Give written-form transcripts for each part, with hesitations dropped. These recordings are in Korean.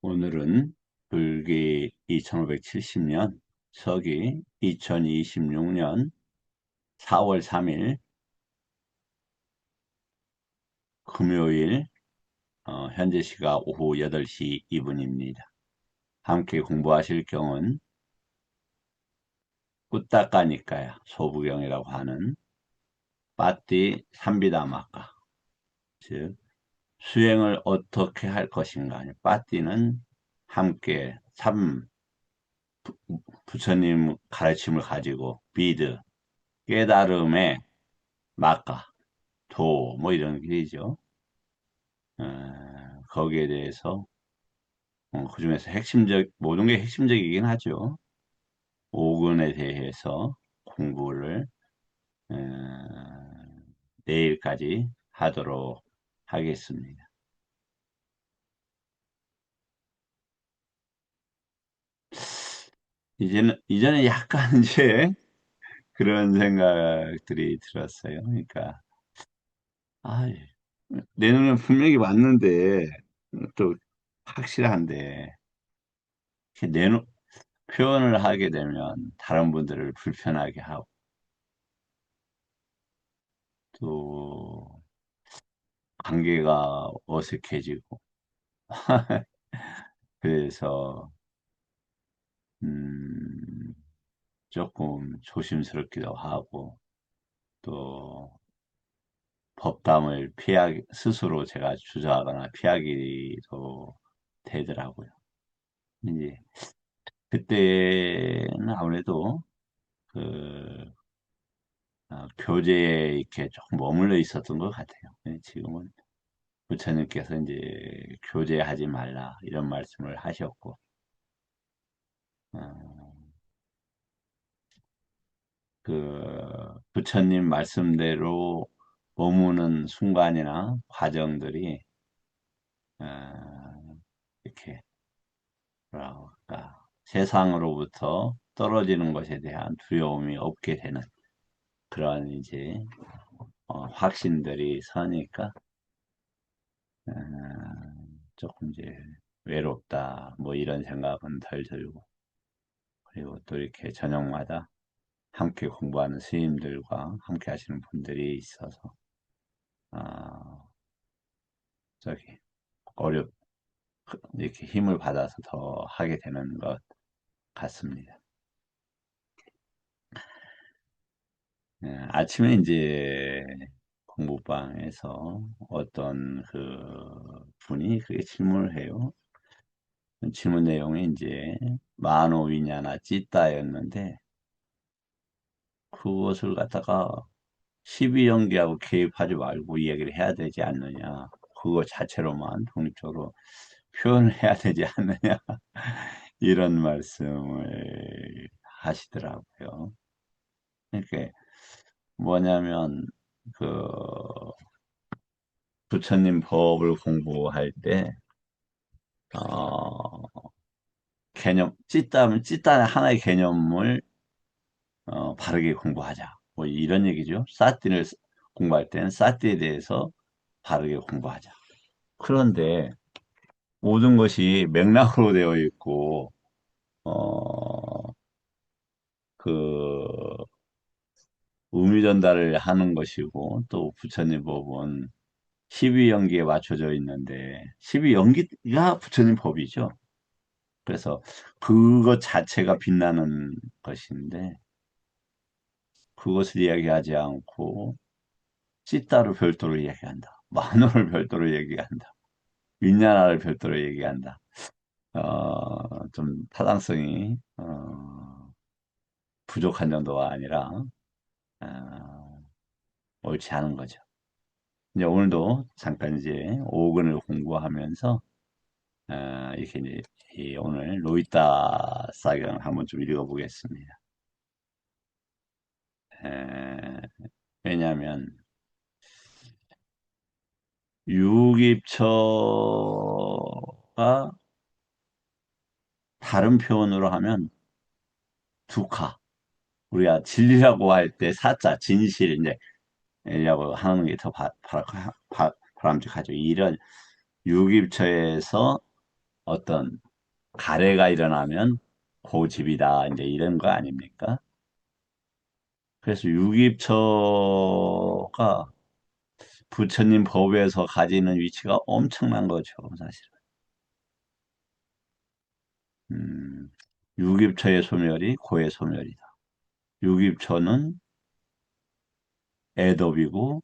오늘은 불기 2570년, 서기 2026년 4월 3일 금요일, 현재 시각 오후 8시 2분입니다. 함께 공부하실 경은 꾸따까니까야 소부경이라고 하는 빠띠 삼비다마까, 즉 수행을 어떻게 할 것인가. 빠띠는 함께 부처님 가르침을 가지고 비드, 깨달음의 마까, 뭐 이런 길이죠. 거기에 대해서 그중에서 모든 게 핵심적이긴 하죠. 오근에 대해서 공부를 어, 내일까지 하도록 하겠습니다. 이전에 약간 이제 그런 생각들이 들었어요. 그러니까, 아, 내 눈에 분명히 맞는데, 또 확실한데, 이렇게 표현을 하게 되면 다른 분들을 불편하게 하고, 또 관계가 어색해지고, 그래서 음, 조금 조심스럽기도 하고, 또 법담을 스스로 제가 주저하거나 피하기도 되더라고요. 이제 그때는 아무래도 그 교제에 이렇게 조금 머물러 있었던 것 같아요. 지금은 부처님께서 이제 교제하지 말라 이런 말씀을 하셨고, 어, 부처님 말씀대로 머무는 순간이나 과정들이, 이렇게, 뭐랄까, 세상으로부터 떨어지는 것에 대한 두려움이 없게 되는 그런 이제, 확신들이 서니까, 어, 조금 이제 외롭다, 뭐 이런 생각은 덜 들고, 그리고 또 이렇게 저녁마다 함께 공부하는 스님들과 함께 하시는 분들이 있어서, 아, 저기, 어렵, 이렇게 힘을 받아서 더 하게 되는 것 같습니다. 아침에 이제 공부방에서 어떤 분이 그게 질문을 해요. 질문 내용이 이제 마노위냐나 찌따였는데, 그것을 갖다가 12연계하고 개입하지 말고 이야기를 해야 되지 않느냐. 그거 자체로만 독립적으로 표현을 해야 되지 않느냐. 이런 말씀을 하시더라고요. 이렇게 뭐냐면, 그, 부처님 법을 공부할 때, 어, 찌따는 하나의 개념을, 바르게 공부하자. 뭐 이런 얘기죠. 사띠를 공부할 때는 사띠에 대해서 바르게 공부하자. 그런데 모든 것이 맥락으로 되어 있고, 어, 그, 의미 전달을 하는 것이고, 또 부처님 법은 12연기에 맞춰져 있는데, 12연기가 부처님 법이죠. 그래서 그것 자체가 빛나는 것인데, 그것을 이야기하지 않고, 찌따를 별도로 이야기한다. 만호를 별도로 얘기한다. 윈냐나를 별도로 얘기한다. 좀 타당성이, 부족한 정도가 아니라, 어, 옳지 않은 거죠. 이제 오늘도 잠깐 이제 오근을 공부하면서, 이렇게 이제 오늘 로이타 사경을 한번 좀 읽어보겠습니다. 에, 왜냐하면 유깁처가 다른 표현으로 하면 두카, 우리가 진리라고 할 때 사자 진실 이제 이라고 하는 게 더 바람직하죠. 이런 유깁처에서 어떤 가래가 일어나면 고집이다. 이제 이런 거 아닙니까? 그래서 유깁초가 부처님 법에서 가지는 위치가 엄청난 거죠, 사실. 음, 유깁초의 소멸이 고의 소멸이다. 유깁초는 애dob이고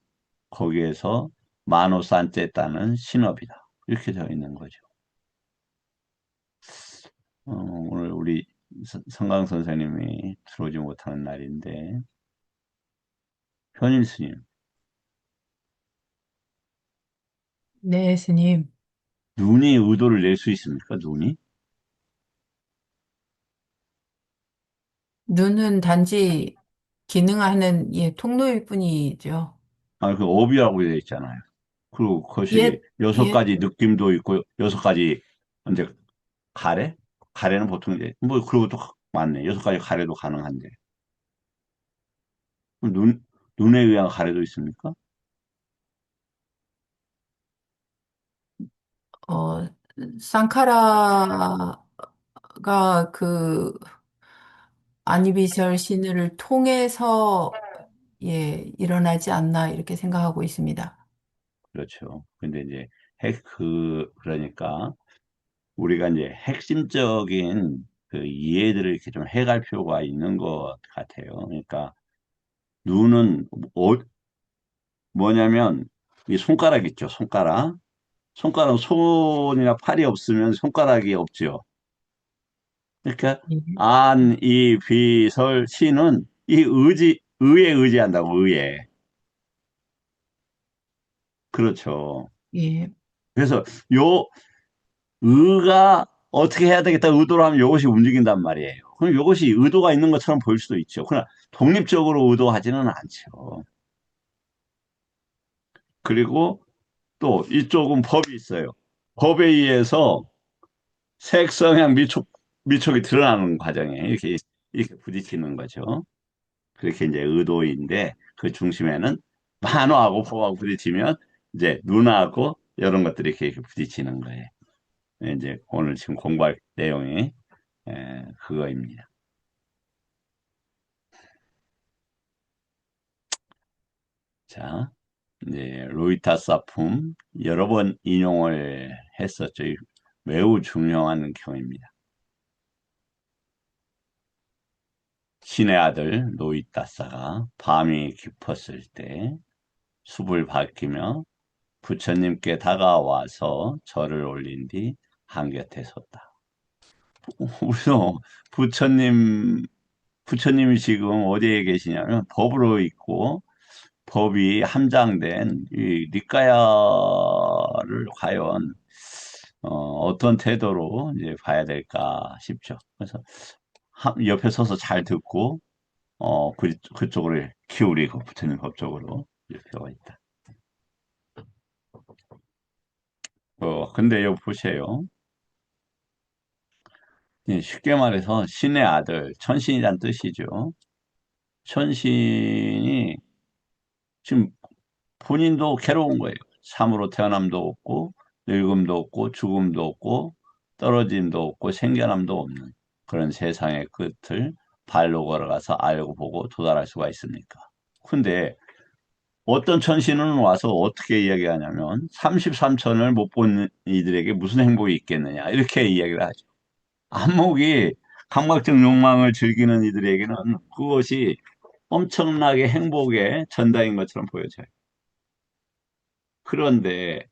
거기에서 만오산째 따는 신업이다. 이렇게 되어 있는 거죠. 오늘 우리 성강 선생님이 들어오지 못하는 날인데 현일 스님, 네, 스님. 눈이 의도를 낼 수 있습니까? 눈이? 눈은 단지 기능하는 통로일 뿐이죠. 아, 그 업이라고 되어 있잖아요. 그리고 그것이 예, 여섯 예, 가지 느낌도 있고 여섯 가지 이제 가래? 가래는 보통 이제 뭐 그리고 또 맞네. 여섯 가지 가래도 가능한데 그럼 눈에 의한 가래도 있습니까? 어, 상카라가 그 아니비설 신을 통해서 일어나지 않나 이렇게 생각하고 있습니다. 그렇죠. 근데 이제 그러니까 우리가 이제 핵심적인 그 이해들을 이렇게 좀 해갈 필요가 있는 것 같아요. 그러니까 눈은 뭐냐면 이 손가락 있죠. 손가락. 손가락 손이나 팔이 없으면 손가락이 없죠. 그러니까 예, 안, 이, 비, 설, 시는 이 의에 의지한다고 의에. 그렇죠. 예, 그래서 요 의가 어떻게 해야 되겠다 의도를 하면 이것이 움직인단 말이에요. 그럼 이것이 의도가 있는 것처럼 보일 수도 있죠. 그러나 독립적으로 의도하지는 않죠. 그리고 또 이쪽은 법이 있어요. 법에 의해서 색, 성향, 미촉이 드러나는 과정에 이렇게 부딪히는 거죠. 그렇게 이제 의도인데 그 중심에는 만화하고 법하고 부딪히면 이제 눈하고 이런 것들이 이렇게 부딪히는 거예요. 이제 오늘 지금 공부할 내용이 그거입니다. 자, 이제 로이타 사품 여러 번 인용을 했었죠. 매우 중요한 경입니다. 신의 아들 노이타사가 밤이 깊었을 때 숲을 밝히며 부처님께 다가와서 절을 올린 뒤 한곁에 섰다. 우리도 부처님이 지금 어디에 계시냐면 법으로 있고 법이 함장된 이 니까야를 과연 어떤 태도로 이제 봐야 될까 싶죠. 그래서 옆에 서서 잘 듣고 그쪽으로 기울이고 부처님 법쪽으로 이렇게 와 있다. 근데 여기 보세요. 예, 쉽게 말해서 신의 아들, 천신이란 뜻이죠. 천신이 지금 본인도 괴로운 거예요. 참으로 태어남도 없고, 늙음도 없고, 죽음도 없고, 떨어짐도 없고, 생겨남도 없는 그런 세상의 끝을 발로 걸어가서 알고 보고 도달할 수가 있습니까? 근데 어떤 천신은 와서 어떻게 이야기하냐면 33천을 못 본 이들에게 무슨 행복이 있겠느냐 이렇게 이야기를 하죠. 안목이 감각적 욕망을 즐기는 이들에게는 그것이 엄청나게 행복의 전당인 것처럼 보여져요. 그런데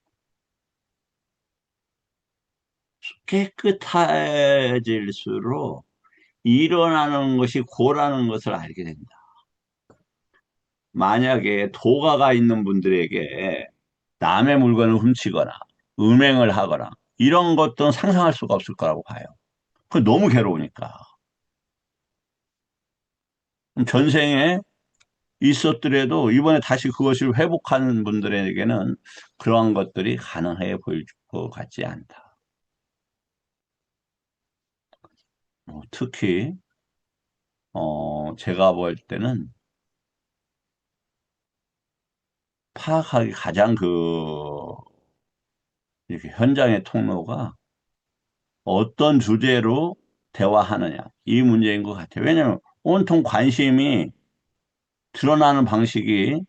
깨끗해질수록 일어나는 것이 고라는 것을 알게 됩니다. 만약에 도가가 있는 분들에게 남의 물건을 훔치거나 음행을 하거나 이런 것들은 상상할 수가 없을 거라고 봐요. 그 너무 괴로우니까. 전생에 있었더라도 이번에 다시 그것을 회복하는 분들에게는 그러한 것들이 가능해 보일 것 같지 않다. 특히 제가 볼 때는 파악하기 가장 이렇게 현장의 통로가 어떤 주제로 대화하느냐. 이 문제인 것 같아요. 왜냐하면 온통 관심이 드러나는 방식이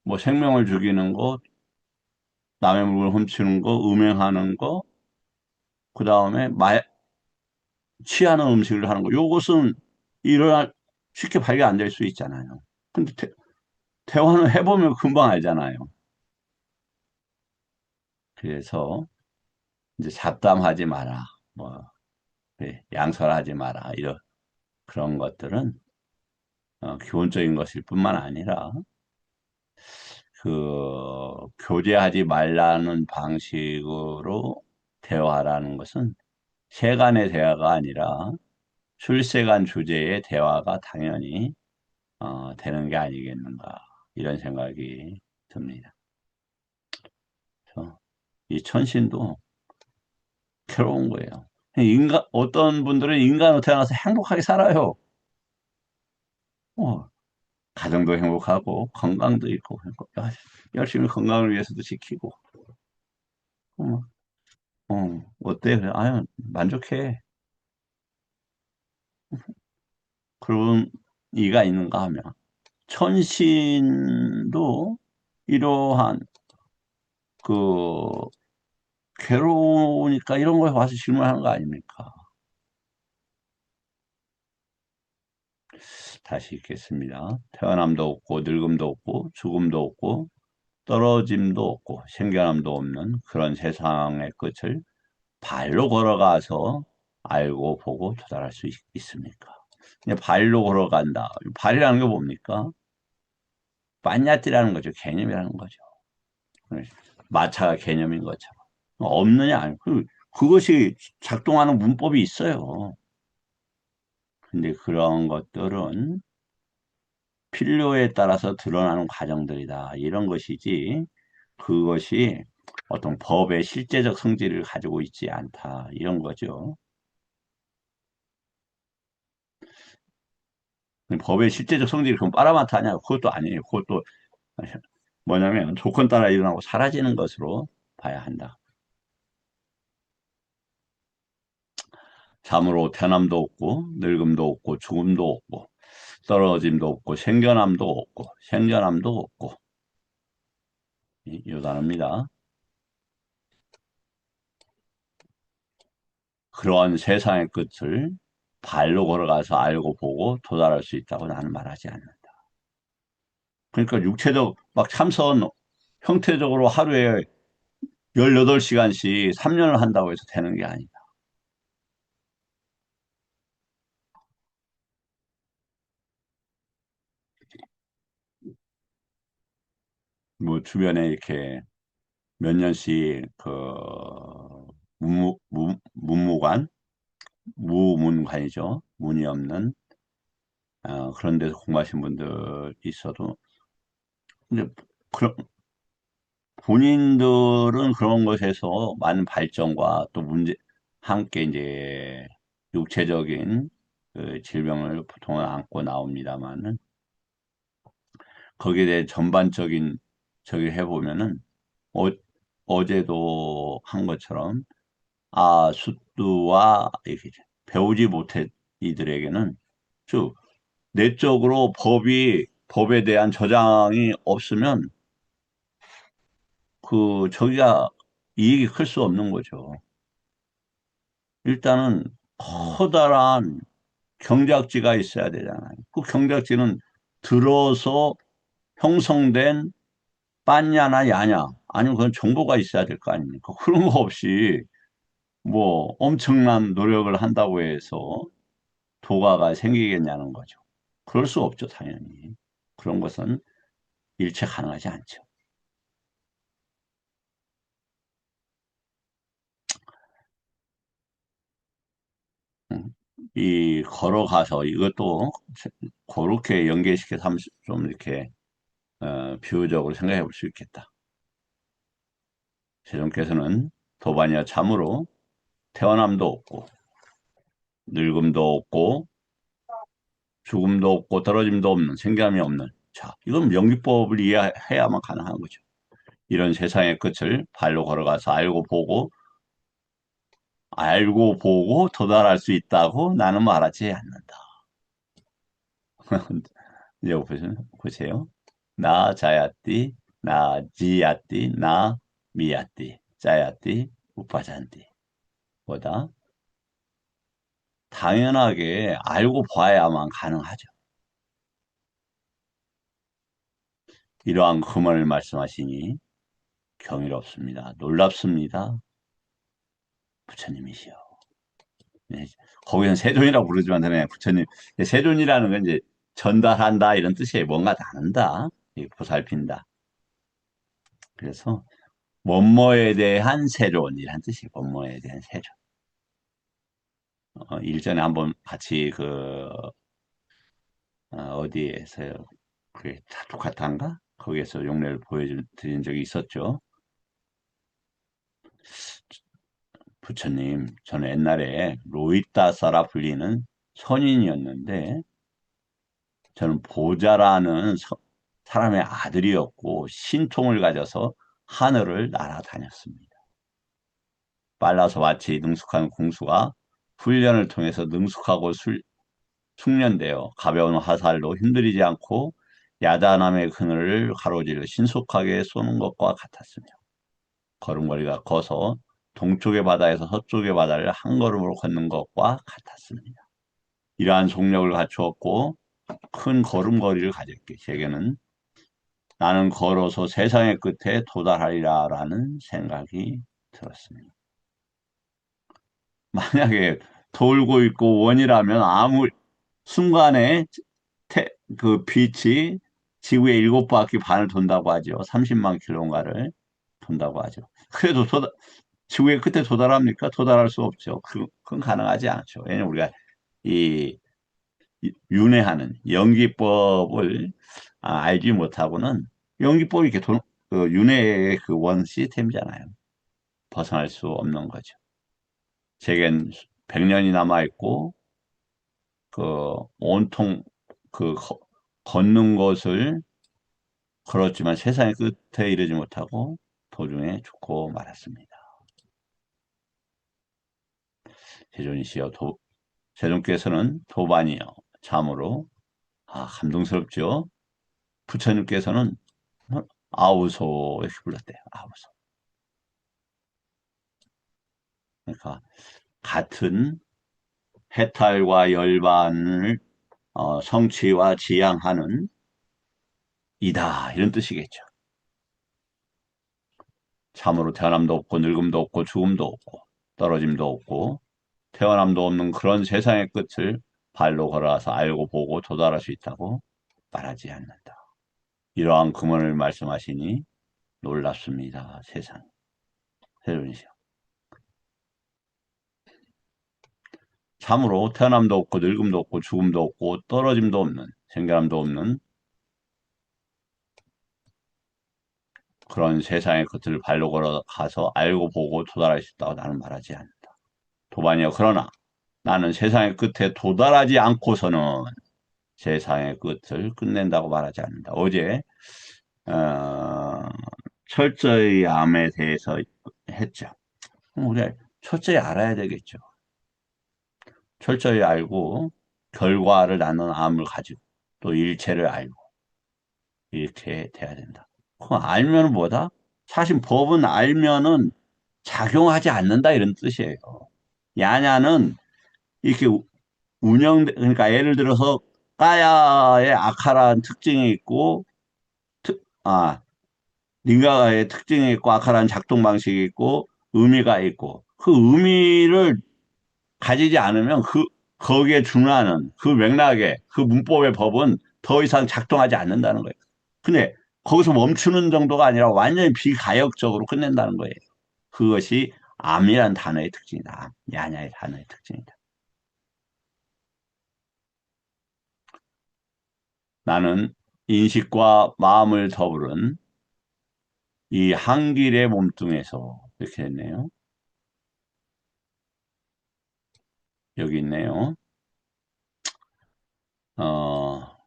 뭐 생명을 죽이는 거, 남의 물건 훔치는 거, 음행하는 거, 그 다음에 취하는 음식을 하는 거. 요것은 일어날, 쉽게 발견 안 될 수 있잖아요. 근데 대화는 해보면 금방 알잖아요. 그래서 이제 잡담하지 마라. 뭐, 네, 양설하지 마라. 이런 그런 것들은 기본적인 것일 뿐만 아니라 교제하지 말라는 방식으로 대화라는 것은 세간의 대화가 아니라 출세간 주제의 대화가 당연히 되는 게 아니겠는가 이런 생각이 듭니다. 그래서 이 천신도 괴로운 거예요. 어떤 분들은 인간으로 태어나서 행복하게 살아요. 어, 가정도 행복하고 건강도 있고 열심히 건강을 위해서도 지키고 어, 어때? 그래. 아유 만족해. 그런 이가 있는가 하면 천신도 이러한 그 괴로우니까 이런 거에 와서 질문하는 거 아닙니까? 다시 읽겠습니다. 태어남도 없고 늙음도 없고 죽음도 없고 떨어짐도 없고 생겨남도 없는 그런 세상의 끝을 발로 걸어가서 알고 보고 도달할 수 있습니까? 그냥 발로 걸어간다. 발이라는 게 뭡니까? 빠냐띠라는 거죠. 개념이라는 거죠. 마차가 개념인 것처럼. 없느냐? 그것이 작동하는 문법이 있어요. 근데 그런 것들은 필요에 따라서 드러나는 과정들이다. 이런 것이지, 그것이 어떤 법의 실제적 성질을 가지고 있지 않다. 이런 거죠. 법의 실제적 성질이 그럼 빠라마타냐? 그것도 아니에요. 그것도 뭐냐면 조건 따라 일어나고 사라지는 것으로 봐야 한다. 참으로 태어남도 없고 늙음도 없고 죽음도 없고 떨어짐도 없고 생겨남도 없고 생겨남도 없고 이 단어입니다. 그러한 세상의 끝을 발로 걸어가서 알고 보고 도달할 수 있다고 나는 말하지 않는다. 그러니까 육체적 막 참선 형태적으로 하루에 18시간씩 3년을 한다고 해서 되는 게 아니다. 뭐 주변에 이렇게 몇 년씩 문무관, 무문관이죠. 문이 없는 그런 데서 공부하신 분들 있어도 근데 그런 본인들은 그런 것에서 많은 발전과 또 문제 함께 이제 육체적인 그 질병을 보통은 안고 나옵니다만은 거기에 대해 전반적인 저기 해보면은 어, 어제도 한 것처럼 수두와 이렇게 배우지 못한 이들에게는 즉 내적으로 법에 대한 저장이 없으면 저기가 이익이 클 수 없는 거죠. 일단은 커다란 경작지가 있어야 되잖아요. 그 경작지는 들어서 형성된 빠냐나 야냐 아니면 그건 정보가 있어야 될 거 아닙니까? 그런 거 없이 뭐 엄청난 노력을 한다고 해서 도가가 생기겠냐는 거죠. 그럴 수 없죠, 당연히. 그런 것은 일체 가능하지 않죠. 음. 이 걸어가서 이것도 그렇게 연계시켜서 한번 좀 이렇게 비유적으로 생각해 볼 수 있겠다. 세종께서는 도반이야 참으로 태어남도 없고 늙음도 없고 죽음도 없고 떨어짐도 없는 생감이 없는 자 이건 명리법을 이해해야만 가능한 거죠. 이런 세상의 끝을 발로 걸어가서 알고 보고 알고 보고 도달할 수 있다고 나는 말하지 않는다. 이제 보세요. 나 자야띠, 나 지야띠, 나 미야띠, 짜야띠, 우파잔띠. 보다 당연하게 알고 봐야만 가능하죠. 이러한 금언을 말씀하시니 경이롭습니다. 놀랍습니다. 부처님이시여. 네, 거기는 세존이라고 부르지만 그냥 부처님. 세존이라는 건 이제 전달한다 이런 뜻이에요. 뭔가 나눈다, 보살핀다. 그래서 뭐뭐에 대한 세존이란 뜻이에요. 뭐뭐에 대한 세존. 일전에 한번 같이 어디에서요? 그게 타투카타인가? 거기에서 용례를 보여드린 적이 있었죠. 부처님, 저는 옛날에 로이따사라 불리는 선인이었는데, 저는 보자라는 사람의 아들이었고, 신통을 가져서 하늘을 날아다녔습니다. 빨라서 마치 능숙한 공수가 훈련을 통해서 능숙하고 숙련되어 가벼운 화살로 힘들이지 않고 야단함의 그늘을 가로질러 신속하게 쏘는 것과 같았으며, 걸음걸이가 커서 동쪽의 바다에서 서쪽의 바다를 한 걸음으로 걷는 것과 같았습니다. 이러한 속력을 갖추었고 큰 걸음걸이를 가졌기에 제게는 나는 걸어서 세상의 끝에 도달하리라라는 생각이 들었습니다. 만약에 돌고 있고 원이라면 아무 순간에 그 빛이 지구의 7바퀴 반을 돈다고 하죠. 30만 킬로인가를 돈다고 하죠. 그래도 지구의 끝에 도달합니까? 도달할 수 없죠. 그건 가능하지 않죠. 왜냐면 우리가 이 윤회하는 연기법을 알지 못하고는 연기법이 이렇게 윤회의 그 원 시스템이잖아요. 벗어날 수 없는 거죠. 제겐 100년이 남아있고 온통 걷는 것을 걸었지만 세상의 끝에 이르지 못하고 도중에 죽고 말았습니다. 세존이시여 세존께서는 도반이여 참으로 감동스럽죠. 부처님께서는 아우소 이렇게 불렀대요. 아우소. 그러니까 같은 해탈과 열반을 성취와 지향하는 이다 이런 뜻이겠죠. 참으로 태어남도 없고 늙음도 없고 죽음도 없고 떨어짐도 없고 태어남도 없는 그런 세상의 끝을 발로 걸어서 알고 보고 도달할 수 있다고 말하지 않는다. 이러한 금언을 말씀하시니 놀랍습니다. 세상. 세존이시여. 참으로 태어남도 없고 늙음도 없고 죽음도 없고 떨어짐도 없는 생겨남도 없는 그런 세상의 끝을 발로 걸어가서 알고 보고 도달할 수 있다고 나는 말하지 않는다. 도반이여 그러나 나는 세상의 끝에 도달하지 않고서는 세상의 끝을 끝낸다고 말하지 않는다. 어제 철저히 암에 대해서 했죠. 우리가 철저히 알아야 되겠죠. 철저히 알고 결과를 낳는 암을 가지고 또 일체를 알고 이렇게 돼야 된다. 그 알면 뭐다? 사실 법은 알면은 작용하지 않는다 이런 뜻이에요. 야냐는 이렇게 그러니까 예를 들어서 까야의 아카라는 특징이 있고 특, 아 링가의 특징이 있고 아카라는 작동 방식이 있고 의미가 있고 그 의미를 가지지 않으면 거기에 준하는 그 맥락에 그 문법의 법은 더 이상 작동하지 않는다는 거예요. 근데 거기서 멈추는 정도가 아니라 완전히 비가역적으로 끝낸다는 거예요. 그것이 암이라는 단어의 특징이다. 야냐의 단어의 특징이다. 나는 인식과 마음을 더불은 이 한길의 몸뚱에서 이렇게 됐네요. 여기 있네요. 어,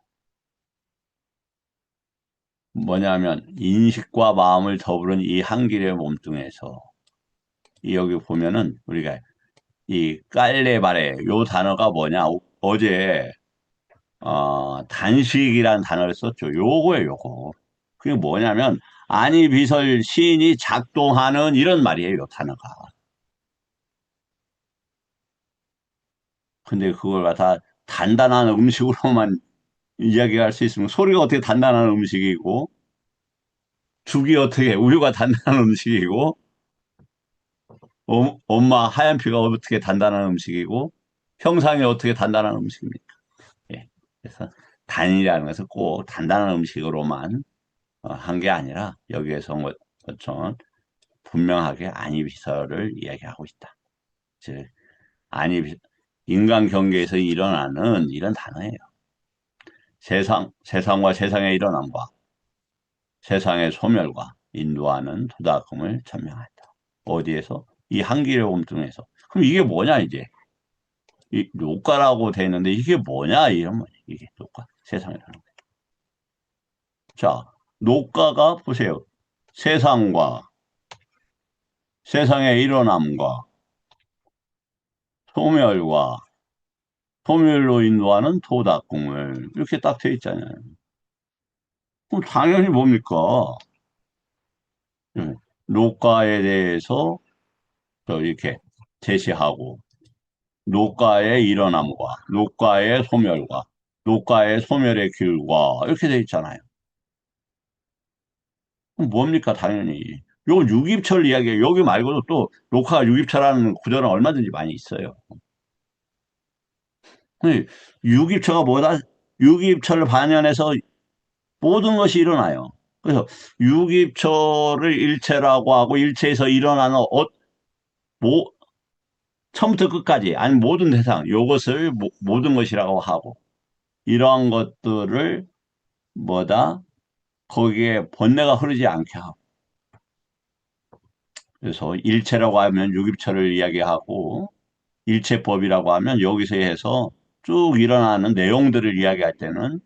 뭐냐면 인식과 마음을 더불은 이 한길의 몸뚱에서 여기 보면은 우리가 이 깔레바레 요 단어가 뭐냐? 어제 단식이란 단어를 썼죠. 요거예요, 요거. 그게 뭐냐면 아니 비설 시인이 작동하는 이런 말이에요, 요 단어가. 근데 그걸 갖다 단단한 음식으로만 이야기할 수 있으면 소리가 어떻게 단단한 음식이고 죽이 어떻게 우유가 단단한 음식이고 엄마 하얀 피가 어떻게 단단한 음식이고 형상이 어떻게 단단한 음식입니까? 예. 그래서 단이라는 것은 꼭 단단한 음식으로만 한 게 아니라 여기에서 어떤 분명하게 안이비설을 이야기하고 있다. 즉 안이 인간 경계에서 일어나는 이런 단어예요. 세상과 세상의 일어남과 세상의 소멸과 인도하는 도다금을 천명한다. 어디에서? 이 한기료금 등에서. 그럼 이게 뭐냐 이제? 이 녹가라고 돼 있는데 이게 뭐냐 이런 말이에요. 이게 녹가. 세상이라는 거. 자, 녹가가 보세요. 세상과 세상의 일어남과 소멸과 소멸로 인도하는 도다꿈을 이렇게 딱 돼 있잖아요. 그럼 당연히 뭡니까? 예, 녹가에 대해서 이렇게 제시하고 녹가의 일어남과 녹가의 소멸과 녹가의 소멸의 길과 이렇게 돼 있잖아요. 그럼 뭡니까 당연히 요 유깁철 이야기예요. 여기 말고도 또 녹화가 유깁철하는 구절은 얼마든지 많이 있어요. 근데 유깁철가 뭐다? 유깁철 반연에서 모든 것이 일어나요. 그래서 유깁철을 일체라고 하고 일체에서 일어나는 뭐, 처음부터 끝까지 아니 모든 대상 이것을 모든 것이라고 하고 이러한 것들을 뭐다 거기에 번뇌가 흐르지 않게 하고 그래서 일체라고 하면 유깁처를 이야기하고 일체법이라고 하면 여기서 해서 쭉 일어나는 내용들을 이야기할 때는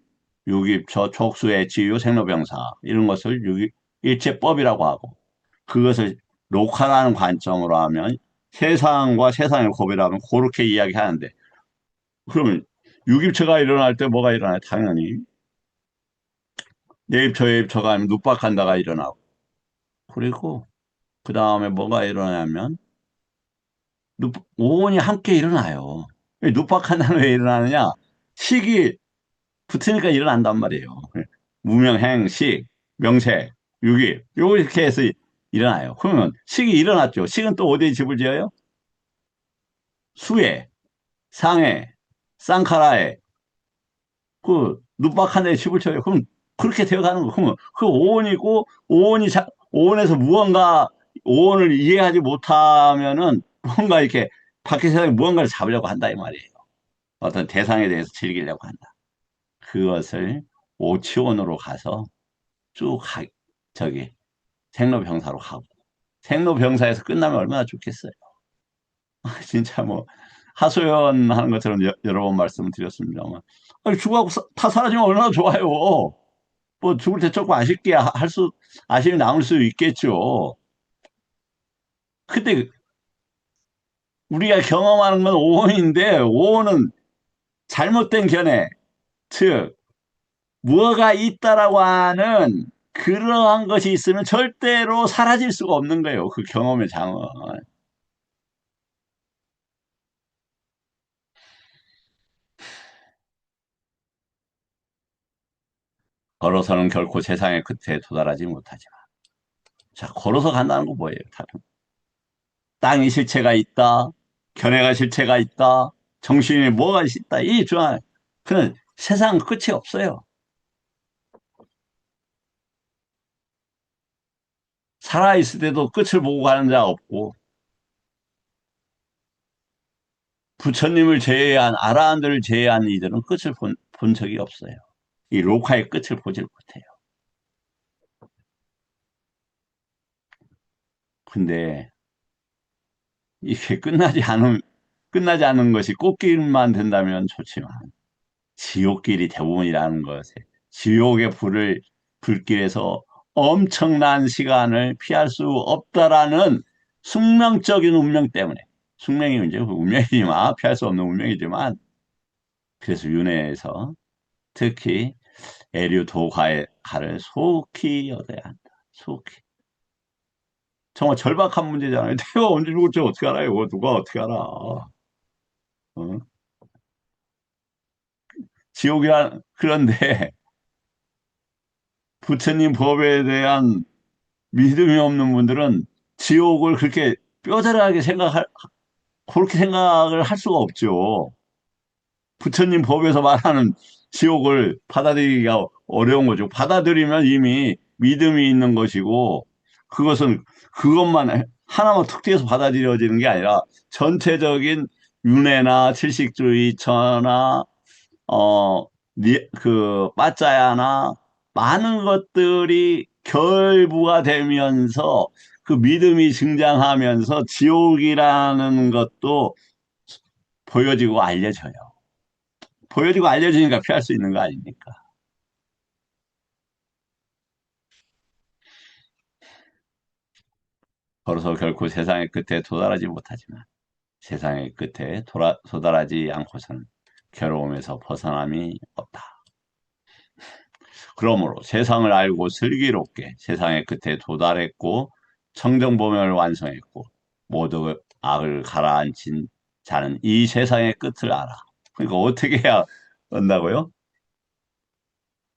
유깁처, 촉수의 치유, 생로병사 이런 것을 일체법이라고 하고 그것을 녹화라는 관점으로 하면 세상과 세상의 고배라면 그렇게 이야기하는데 그러면 유깁처가 일어날 때 뭐가 일어나요? 당연히 내입처, 예입처가 아니면 눕박한다가 일어나고 그리고 그 다음에 뭐가 일어나냐면 오온이 함께 일어나요. 눕박한다는 왜 일어나느냐? 식이 붙으니까 일어난단 말이에요. 무명행, 식, 명세, 유기 요거 이렇게 해서 일어나요. 그러면 식이 일어났죠. 식은 또 어디에 집을 지어요? 수에, 상에, 쌍카라에 그 눕박한 데 집을 쳐요. 그럼 그렇게 되어가는 거. 그러면 그 오온이고 오온에서 무언가 오온을 이해하지 못하면은 뭔가 이렇게 밖에 세상에 무언가를 잡으려고 한다 이 말이에요. 어떤 대상에 대해서 즐기려고 한다. 그것을 오치원으로 가서 쭉 저기 생로병사로 가고 생로병사에서 끝나면 얼마나 좋겠어요. 진짜 뭐 하소연하는 것처럼 여러 번 말씀을 드렸습니다만 아니, 죽어하고 다 사라지면 얼마나 좋아요. 뭐 죽을 때 조금 아쉽게 아쉬움이 남을 수 있겠죠. 근데 우리가 경험하는 건 오온인데 오온은 잘못된 견해, 즉 무엇가 있다라고 하는 그러한 것이 있으면 절대로 사라질 수가 없는 거예요. 그 경험의 장은. 걸어서는 결코 세상의 끝에 도달하지 못하지만. 자, 걸어서 간다는 건 뭐예요? 땅이 실체가 있다. 견해가 실체가 있다. 정신이 뭐가 있다. 이 중앙. 그는 세상 끝이 없어요. 살아있을 때도 끝을 보고 가는 자 없고, 부처님을 제외한, 아라한들을 제외한 이들은 끝을 본 적이 없어요. 이 로카의 끝을 보질 못해요. 근데 이게 끝나지 않은 것이 꽃길만 된다면 좋지만, 지옥길이 대부분이라는 것에, 지옥의 불길에서 엄청난 시간을 피할 수 없다라는 숙명적인 운명 때문에, 숙명이 이제 운명이지만, 피할 수 없는 운명이지만, 그래서 윤회에서 특히 애류도가의 가를 속히 얻어야 한다. 속히. 정말 절박한 문제잖아요. 내가 언제 죽을지 어떻게 알아요? 이거 누가 어떻게 알아? 어? 지옥이란, 그런데 부처님 법에 대한 믿음이 없는 분들은 지옥을 그렇게 뼈저리하게 그렇게 생각을 할 수가 없죠. 부처님 법에서 말하는 지옥을 받아들이기가 어려운 거죠. 받아들이면 이미 믿음이 있는 것이고, 그것은 그것만 하나만 특定해서 받아들여지는 게 아니라 전체적인 윤회나 칠식주의, 천하, 어, 빠짜야나 많은 것들이 결부가 되면서 그 믿음이 증장하면서 지옥이라는 것도 보여지고 알려져요. 보여지고 알려지니까 피할 수 있는 거 아닙니까? 걸어서 결코 세상의 끝에 도달하지 못하지만 세상의 끝에 도달하지 않고서는 괴로움에서 벗어남이 없다. 그러므로 세상을 알고 슬기롭게 세상의 끝에 도달했고 청정보멸을 완성했고 모두 악을 가라앉힌 자는 이 세상의 끝을 알아. 그러니까 어떻게 해야 한다고요?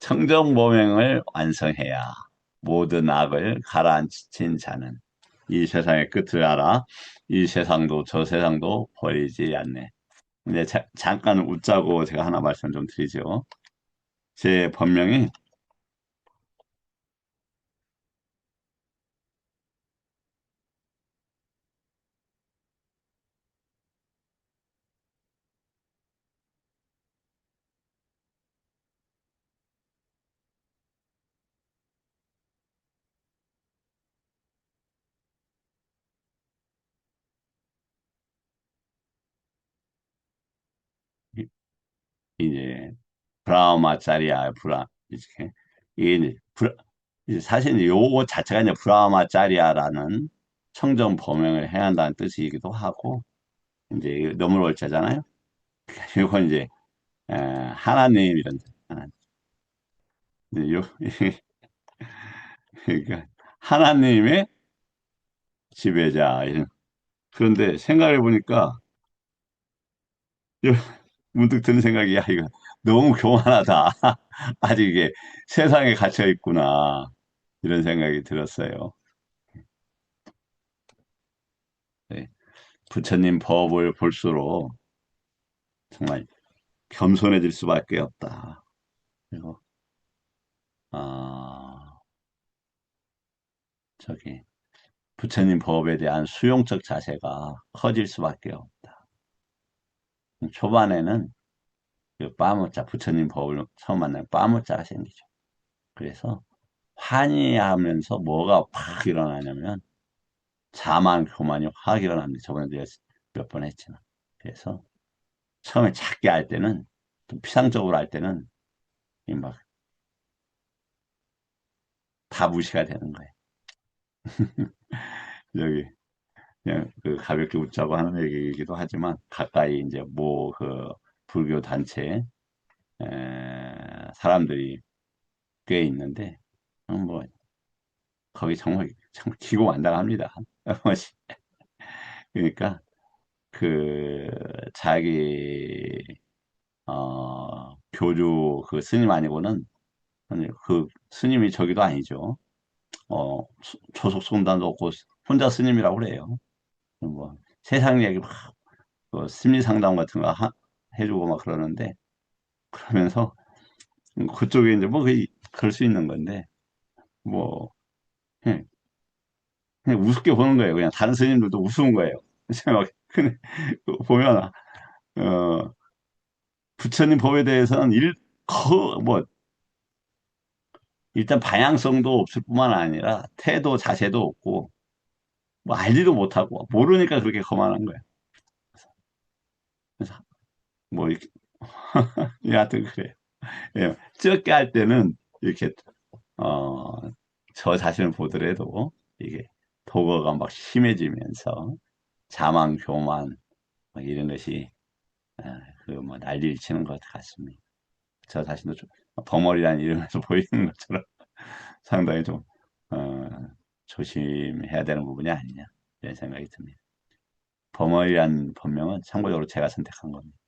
청정보명을 완성해야 모든 악을 가라앉힌 자는 이 세상의 끝을 알아. 이 세상도 저 세상도 버리지 않네. 근데 잠깐 웃자고 제가 하나 말씀 좀 드리죠. 제 법명이 이제 브라마짜리야 이렇게 이게 이제 사실 이제 요거 자체가 이제 브라마짜리아라는 청정 범행을 해야 한다는 뜻이기도 하고 이제 너무 월자잖아요. 이건 이제 하나님 이런 뜻. 이제 그러니까 하나님의 지배자 이런. 그런데 생각해 보니까 문득 드는 생각이 야 이거 너무 교만하다. 아직 이게 세상에 갇혀 있구나 이런 생각이 들었어요. 네. 부처님 법을 볼수록 정말 겸손해질 수밖에 없다. 그리고 아 저기 부처님 법에 대한 수용적 자세가 커질 수밖에 없다. 초반에는 그 빠무자 부처님 법을 처음 만나면 빠무자가 생기죠. 그래서 환희하면서 뭐가 팍 일어나냐면 자만 교만이 확 일어납니다. 저번에 제가 몇 번 했지만. 그래서 처음에 작게 할 때는 좀 피상적으로 할 때는 막 다 무시가 되는 거예요. 여기 그냥 그 가볍게 웃자고 하는 얘기이기도 하지만 가까이 이제 뭐 그 불교 단체 사람들이 꽤 있는데 뭐 거기 정말 기고만장합니다. 그러니까 그 자기 교주 그 스님 아니고는 아니, 그 스님이 저기도 아니죠. 조속 성단도 없고 혼자 스님이라고 그래요. 뭐 세상 얘기 막 그 심리 상담 같은 거 해주고 막 그러는데 그러면서 그쪽에 이제 뭐 그럴 수 있는 건데 뭐 그냥, 그냥 우습게 보는 거예요. 그냥 다른 스님들도 우스운 거예요. 그래서 막 근데 보면 부처님 법에 대해서는 뭐 일단 방향성도 없을 뿐만 아니라 태도 자세도 없고 뭐 알지도 못하고 모르니까 그렇게 거만한 거예요. 그래서 뭐 이렇게 여하튼 그래요. 예, 적게 할 때는 이렇게 어, 저 자신을 보더라도 이게 도거가 막 심해지면서 자만, 교만, 뭐 이런 것이, 그 뭐 난리를 치는 것 같습니다. 저 자신도 좀 버머리라는 이름에서 보이는 것처럼 상당히 좀, 어, 조심해야 되는 부분이 아니냐, 이런 생각이 듭니다. 버머리라는 본명은 참고적으로 제가 선택한 겁니다.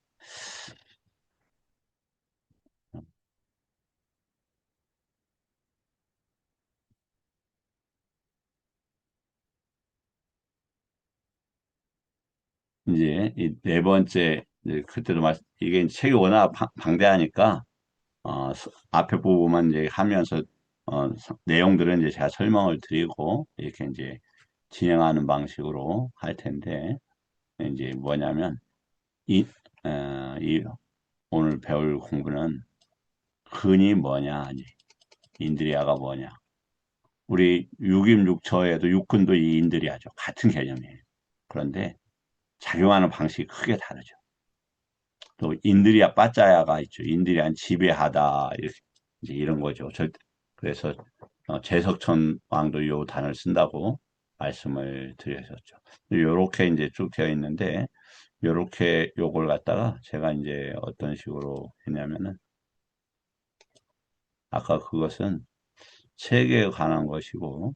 이제 이 네 번째, 이제 그때도 이게 이제 책이 워낙 방대하니까, 앞에 부분만 이제 하면서, 내용들은 이제 제가 설명을 드리고, 이렇게 이제 진행하는 방식으로 할 텐데, 이제 뭐냐면, 이, 이 오늘 배울 공부는 근이 뭐냐, 이제 인드리아가 뭐냐. 우리 육임육처에도 육근도 이 인드리아죠. 같은 개념이에요. 그런데 작용하는 방식이 크게 다르죠. 또 인드리아 빠짜야가 있죠. 인드리아는 지배하다 이렇게 이제 이런 거죠. 그래서 제석천 왕도 요 단어를 쓴다고 말씀을 드렸었죠. 요렇게 이제 쭉 되어 있는데 요렇게 요걸 갖다가 제가 이제 어떤 식으로 했냐면은 아까 그것은 책에 관한 것이고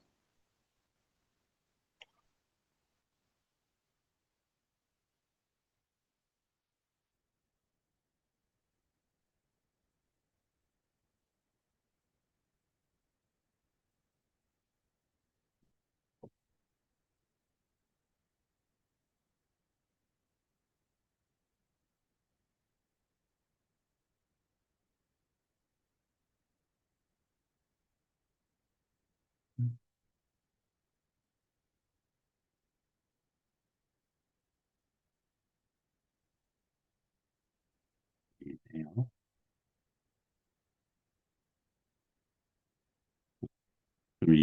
좀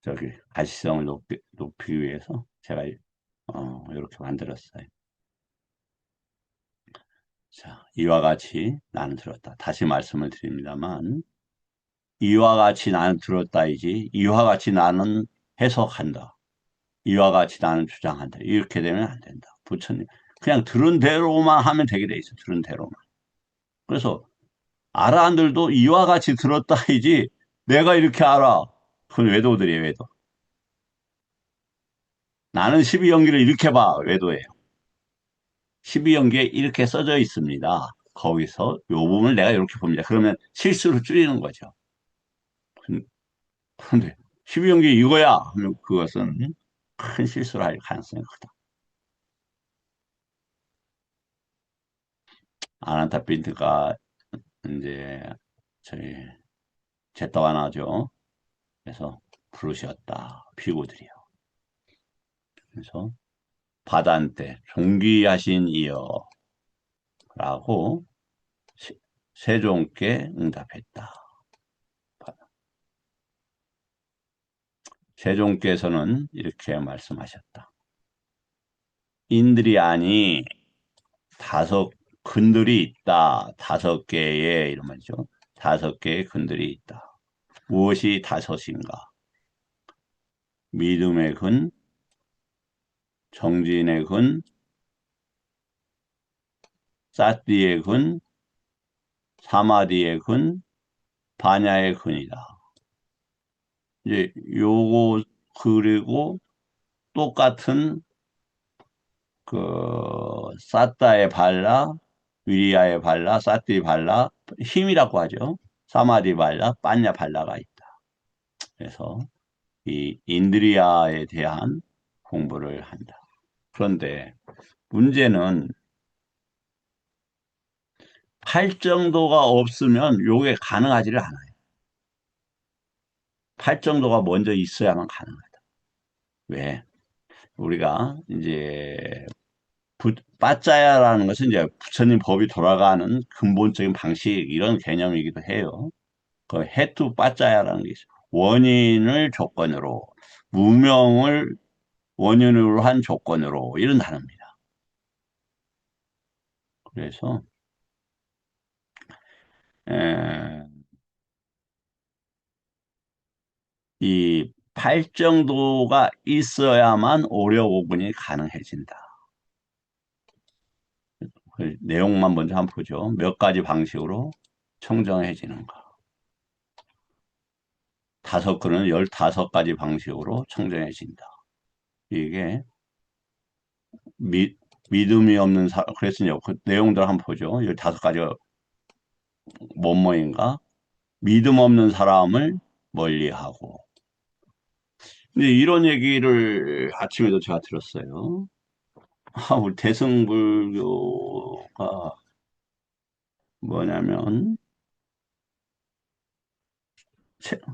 저기 가시성을 높이기 위해서 제가 이렇게 만들었어요. 자, 이와 같이 나는 들었다. 다시 말씀을 드립니다만, 이와 같이 나는 들었다이지, 이와 같이 나는 해석한다. 이와 같이 나는 주장한다. 이렇게 되면 안 된다. 부처님. 그냥 들은 대로만 하면 되게 돼 있어. 들은 대로만. 그래서, 아라한들도 이와 같이 들었다이지, 내가 이렇게 알아. 그건 외도들이에요, 외도. 나는 12연기를 이렇게 봐, 외도예요. 12연기에 이렇게 써져 있습니다. 거기서 요 부분을 내가 이렇게 봅니다. 그러면 실수를 줄이는 거죠. 근데 12연기 이거야 하면 그것은 큰 실수를 할 가능성이 크다. 아난타 빈트가 이제 저희 제타와나죠. 그래서 부르셨다. 비구들이요. 그래서 바다한테 존귀하신 이여 라고 세종께 응답했다. 세종께서는 이렇게 말씀하셨다. 인들이 아니 다섯 근들이 있다. 다섯 개의 이런 말이죠. 다섯 개의 근들이 있다. 무엇이 다섯인가? 믿음의 근, 정진의 근, 사띠의 근, 사마디의 근, 반야의 근이다. 이제 요거 그리고 똑같은 그 사따의 발라, 위리아의 발라, 사띠 발라, 힘이라고 하죠. 사마디 발라, 빠냐 발라가 있다. 그래서 이 인드리아에 대한 공부를 한다. 그런데 문제는 팔 정도가 없으면 요게 가능하지를 않아요. 팔 정도가 먼저 있어야만 가능하다. 왜? 우리가 이제 빠짜야라는 것은 이제 부처님 법이 돌아가는 근본적인 방식 이런 개념이기도 해요. 그 해투 빠짜야라는 게 있어요. 원인을 조건으로 무명을 원인으로 한 조건으로 이런 단어입니다. 그래서 에, 이 발정도가 있어야만 오력 오분이 가능해진다. 그 내용만 먼저 한번 보죠. 몇 가지 방식으로 청정해지는가. 다섯 그는 15가지 방식으로 청정해진다. 이게 미, 믿음이 없는 사람, 그랬으니까 그 내용들 한번 보죠. 15가지가 뭐뭐인가? 믿음 없는 사람을 멀리하고. 근데 이런 얘기를 아침에도 제가 들었어요. 우리 대승불교가 뭐냐면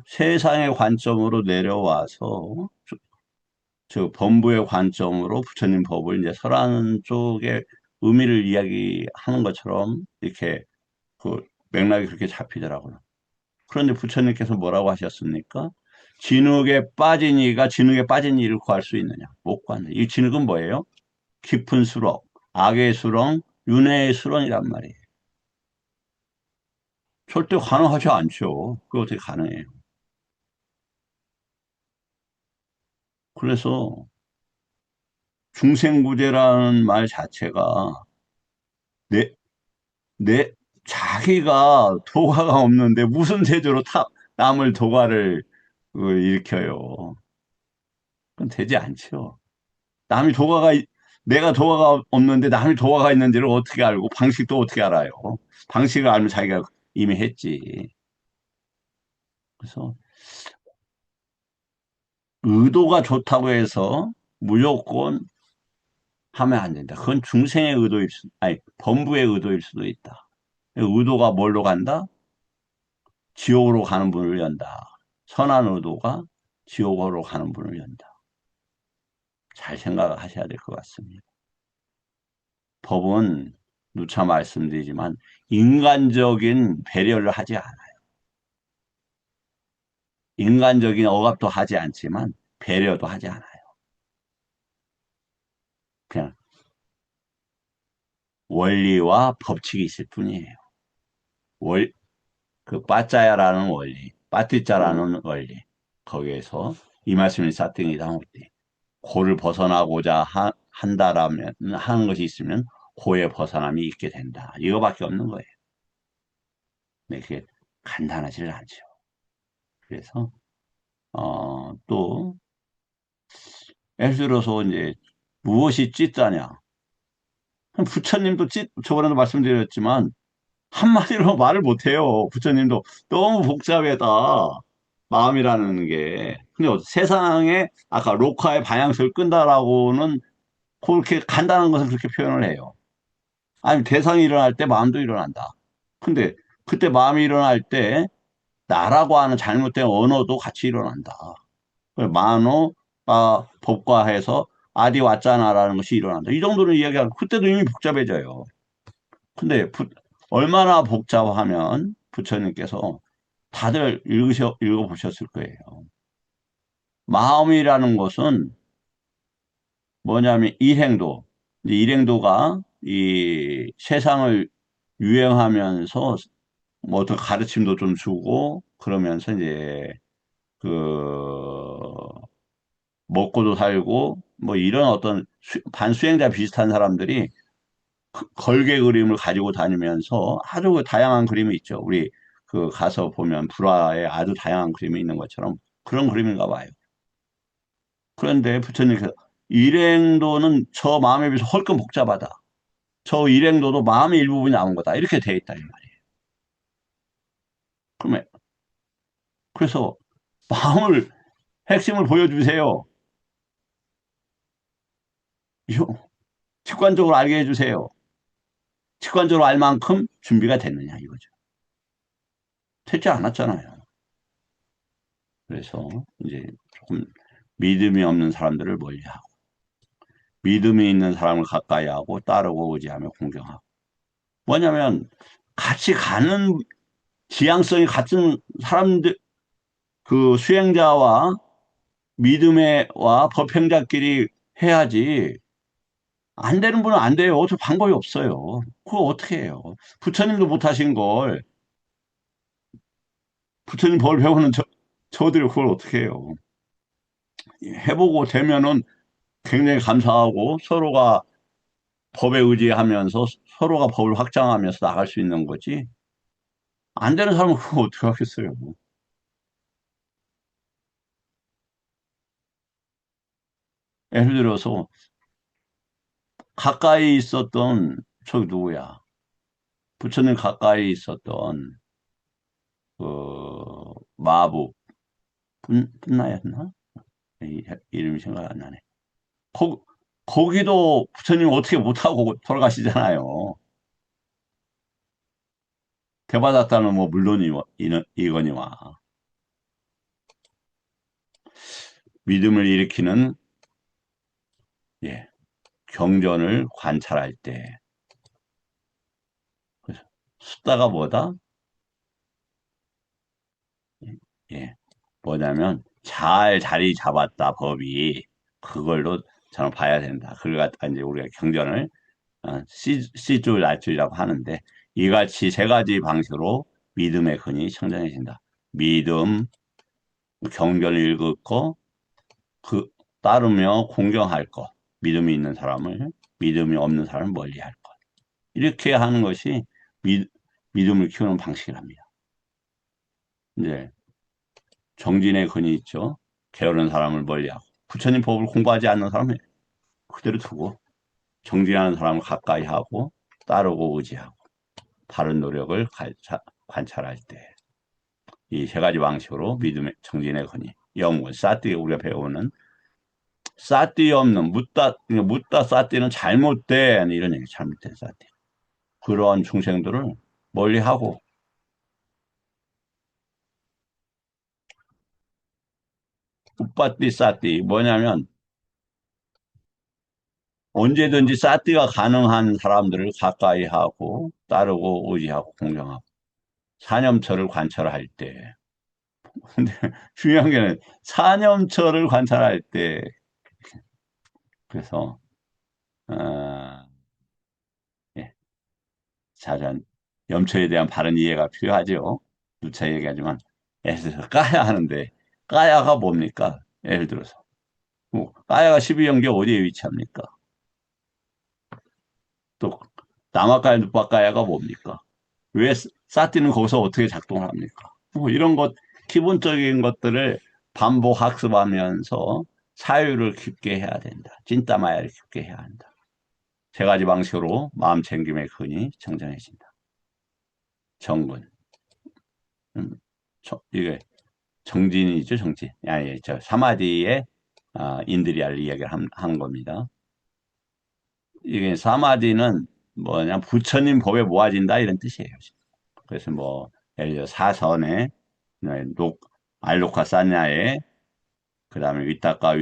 세상의 관점으로 내려와서 저 범부의 관점으로 부처님 법을 이제 설하는 쪽에 의미를 이야기하는 것처럼 이렇게 그 맥락이 그렇게 잡히더라고요. 그런데 부처님께서 뭐라고 하셨습니까? 진흙에 빠진 이가 진흙에 빠진 이를 구할 수 있느냐? 못 구한다. 이 진흙은 뭐예요? 깊은 수렁, 악의 수렁, 윤회의 수렁이란 말이에요. 절대 가능하지 않죠. 그게 어떻게 가능해요? 그래서 중생구제라는 말 자체가 내, 내, 자기가 도가가 없는데 무슨 제조로 남을 도가를 일으켜요. 그건 되지 않죠. 남이 도가가, 내가 도가가 없는데 남이 도가가 있는지를 어떻게 알고 방식도 어떻게 알아요? 방식을 알면 자기가 이미 했지. 그래서 의도가 좋다고 해서 무조건 하면 안 된다. 그건 중생의 의도일 수, 아니, 범부의 의도일 수도 있다. 의도가 뭘로 간다? 지옥으로 가는 문을 연다. 선한 의도가 지옥으로 가는 문을 연다. 잘 생각하셔야 될 것 같습니다. 법은 누차 말씀드리지만 인간적인 배려를 하지 않아요. 인간적인 억압도 하지 않지만 배려도 하지 않아요. 그냥 원리와 법칙이 있을 뿐이에요. 월, 그 빠짜야라는 원리, 빠띠짜라는 원리, 거기에서 이 말씀이 사띵이다 못돼. 고를 벗어나고자 한다라면 하는 것이 있으면 고의 벗어남이 있게 된다. 이거밖에 없는 거예요. 네, 그게 간단하지를 않죠. 그래서 또 예를 들어서 이제 무엇이 찌짜냐? 부처님도 저번에도 말씀드렸지만 한마디로 말을 못해요. 부처님도 너무 복잡하다. 마음이라는 게. 근데 세상에 아까 록화의 방향성을 끈다라고는 그렇게 간단한 것을 그렇게 표현을 해요. 아니 대상이 일어날 때 마음도 일어난다. 근데 그때 마음이 일어날 때 나라고 하는 잘못된 언어도 같이 일어난다. 만호가 법과해서 아디 왔잖아라는 것이 일어난다. 이 정도는 이야기하고 그때도 이미 복잡해져요. 근데 얼마나 복잡하면 부처님께서 다들 읽어보셨을 거예요. 마음이라는 것은 뭐냐면 일행도. 일행도가 이 세상을 유행하면서 뭐 어떤 가르침도 좀 주고 그러면서 이제 그 먹고도 살고 뭐 이런 어떤 반수행자 비슷한 사람들이 걸개 그림을 가지고 다니면서 아주 그 다양한 그림이 있죠. 우리 그 가서 보면 불화에 아주 다양한 그림이 있는 것처럼 그런 그림인가 봐요. 그런데 부처님께서 일행도는 저 마음에 비해서 훨씬 복잡하다. 저 일행도도 마음의 일부분이 나온 거다. 이렇게 돼 있다 이 말이에요. 그러면 그래서 마음을 핵심을 보여주세요. 직관적으로 알게 해주세요. 직관적으로 알 만큼 준비가 됐느냐 이거죠. 되지 않았잖아요. 그래서 이제 조금 믿음이 없는 사람들을 멀리하고 믿음이 있는 사람을 가까이 하고 따르고 의지하며 공경하고 뭐냐면 같이 가는 지향성이 같은 사람들 그 수행자와 믿음의와 법행자끼리 해야지 안 되는 분은 안 돼요. 어떻게 방법이 없어요. 그거 어떻게 해요? 부처님도 못하신 걸 부처님 법을 배우는 저들이 그걸 어떻게 해요? 해보고 되면은 굉장히 감사하고 서로가 법에 의지하면서 서로가 법을 확장하면서 나갈 수 있는 거지. 안 되는 사람은 그거 어떻게 하겠어요. 예를 들어서 가까이 있었던 저기 누구야? 부처님 가까이 있었던 그 마부 분나였나? 이름이 생각 안 나네. 거, 거기도 부처님 어떻게 못하고 돌아가시잖아요. 대받았다는 뭐 이거니와 믿음을 일으키는 예, 경전을 관찰할 때 그래서 숫자가 뭐다? 예, 뭐냐면 잘 자리 잡았다 법이 그걸로 저는 봐야 된다. 그걸 갖다 이제 우리가 경전을 C줄, R줄이라고 하는데 이같이 세 가지 방식으로 믿음의 근이 청정해진다. 믿음, 경전을 읽고 그 따르며 공경할 것, 믿음이 있는 사람을 믿음이 없는 사람을 멀리할 것. 이렇게 하는 것이 믿음을 키우는 방식이랍니다. 이제 정진의 근이 있죠. 게으른 사람을 멀리하고 부처님 법을 공부하지 않는 사람은 그대로 두고 정진하는 사람을 가까이 하고 따르고 의지하고 바른 노력을 관찰할 때 이 세 가지 방식으로 믿음의 정진의 근이 영문 사띠 우리가 배우는 싸띠 없는 묻다 싸띠는 잘못된 이런 얘기 잘못된 싸띠 그런 중생들을 멀리하고 굿바띠 싸띠 뭐냐면 언제든지 싸띠가 가능한 사람들을 가까이 하고 따르고 의지하고 공경하고 사념처를 관찰할 때 근데 중요한 게 사념처를 관찰할 때 그래서 어, 예, 자전 염초에 대한 바른 이해가 필요하죠. 누차 얘기하지만 예를 들어서 까야 하는데 까야가 뭡니까? 예를 들어서 뭐, 까야가 12영계 어디에 위치합니까? 또 남아까야 눕바까야가 뭡니까? 왜 사티는 거기서 어떻게 작동을 합니까? 뭐 이런 것 기본적인 것들을 반복 학습하면서 사유를 깊게 해야 된다. 찐따마야를 깊게 해야 한다. 세 가지 방식으로 마음 챙김의 근이 정정해진다. 정근. 이게 정진이죠, 정진. 아니, 저 사마디의 인드리아를 이야기를 한 겁니다. 이게 사마디는 뭐냐, 부처님 법에 모아진다 이런 뜻이에요. 그래서 뭐 예를 들어 사선에 녹 알로카 사냐에 그다음에 윗다가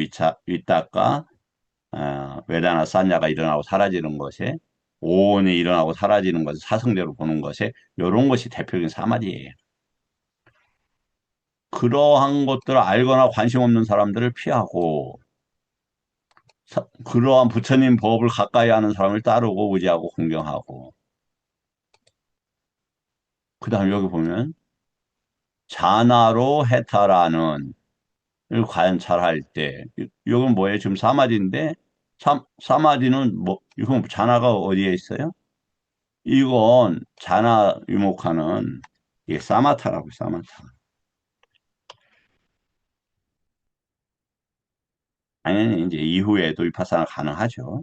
외다나 사냐가 일어나고 사라지는 것에 오온이 일어나고 사라지는 것을 사성대로 보는 것에 이런 것이 대표적인 사마디예요. 그러한 것들을 알거나 관심 없는 사람들을 피하고 그러한 부처님 법을 가까이 하는 사람을 따르고 의지하고 공경하고 그다음에 여기 보면 자나로 해탈하는 을 관찰할 때 이건 뭐예요? 지금 사마디인데 사마디는 뭐 이건 자나가 어디에 있어요? 이건 자나 유목하는 이게 사마타라고 사마타. 당연히 이제 이후에도 위파사나 가능하죠.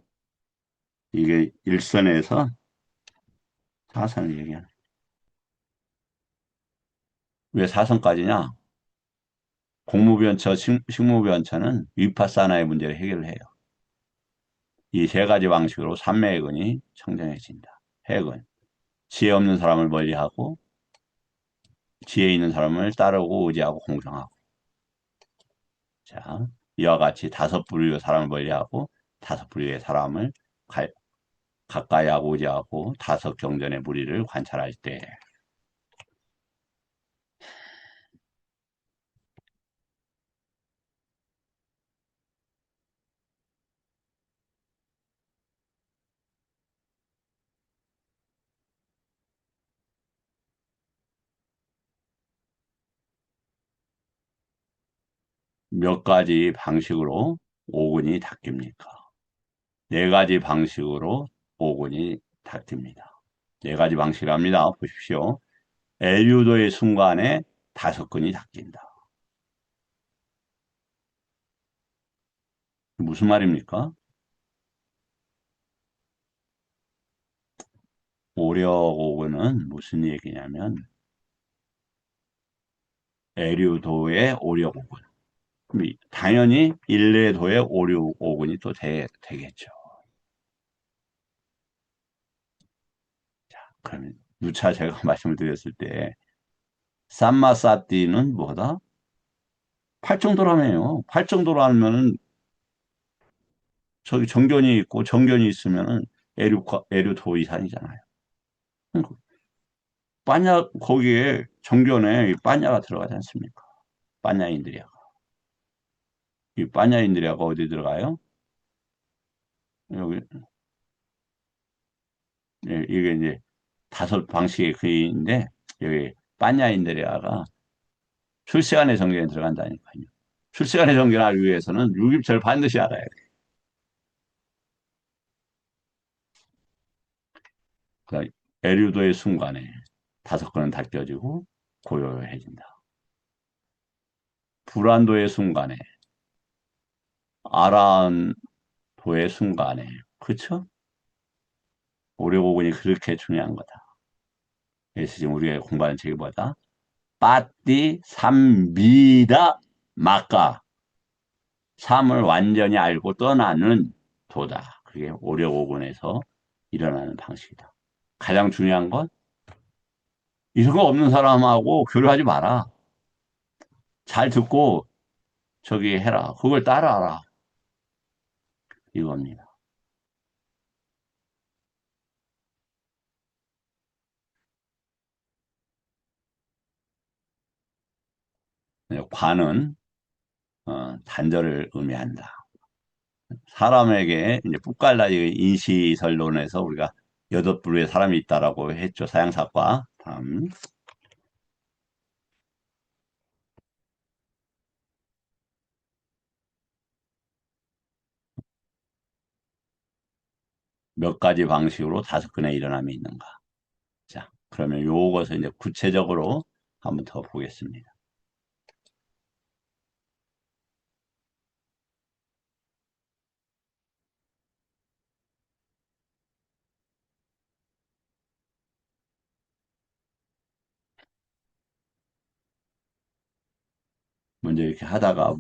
이게 일선에서 사선을 얘기하는. 왜 사선까지냐? 공무변처, 식무변처는 위파사나의 문제를 해결을 해요. 이 세 가지 방식으로 삼매근이 청정해진다. 해근, 지혜 없는 사람을 멀리하고 지혜 있는 사람을 따르고 의지하고 공경하고. 자, 이와 같이 다섯 부류의 사람을 멀리하고 다섯 부류의 사람을 가, 가까이 하고 의지하고 다섯 경전의 무리를 관찰할 때 몇 가지 방식으로 오군이 닦입니까? 네 가지 방식으로 오군이 닦입니다. 네 가지 방식이랍니다. 보십시오. 에류도의 순간에 5건이 닦인다. 무슨 말입니까? 오력오군은 무슨 얘기냐면 에류도의 오력오군. 당연히 일례도의 오력오군이 또 되겠죠. 그러면 누차 제가 말씀을 드렸을 때 삼마사띠는 뭐다? 팔정도라며요. 팔정도라면은 저기 정견이 있고 정견이 있으면은 에류도 이산이잖아요. 빠냐 거기에 정견에 빠냐가 들어가지 않습니까? 빠냐인드리아가. 이 빠냐인드리아가 어디 들어가요? 여기 이게 이제 5방식의 글인데 여기 빠냐인드리아가 출세간의 정견에 들어간다니까요. 출세간의 정견을 알기 위해서는 유깁절을 반드시 알아야 돼요. 그러니까 에류도의 순간에 5건은 닦여지고 고요해진다. 불안도의 순간에 아란도의 순간에 그렇죠? 오려고군이 그렇게 중요한 거다. 그래서 지금 우리가 공부하는 책이 뭐다? 빠띠 삼미다 마까 삶을 완전히 알고 떠나는 도다. 그게 오려고군에서 일어나는 방식이다. 가장 중요한 건 이런 거 없는 사람하고 교류하지 마라. 잘 듣고 저기 해라. 그걸 따라하라. 이겁니다. 관은 단절을 의미한다. 사람에게 이제 붓갈라지 인시설론에서 우리가 8부류의 사람이 있다라고 했죠. 사양사과. 다음 몇 가지 방식으로 5건의 일어남이 있는가. 자, 그러면 요것을 이제 구체적으로 한번 더 보겠습니다. 먼저 이렇게 하다가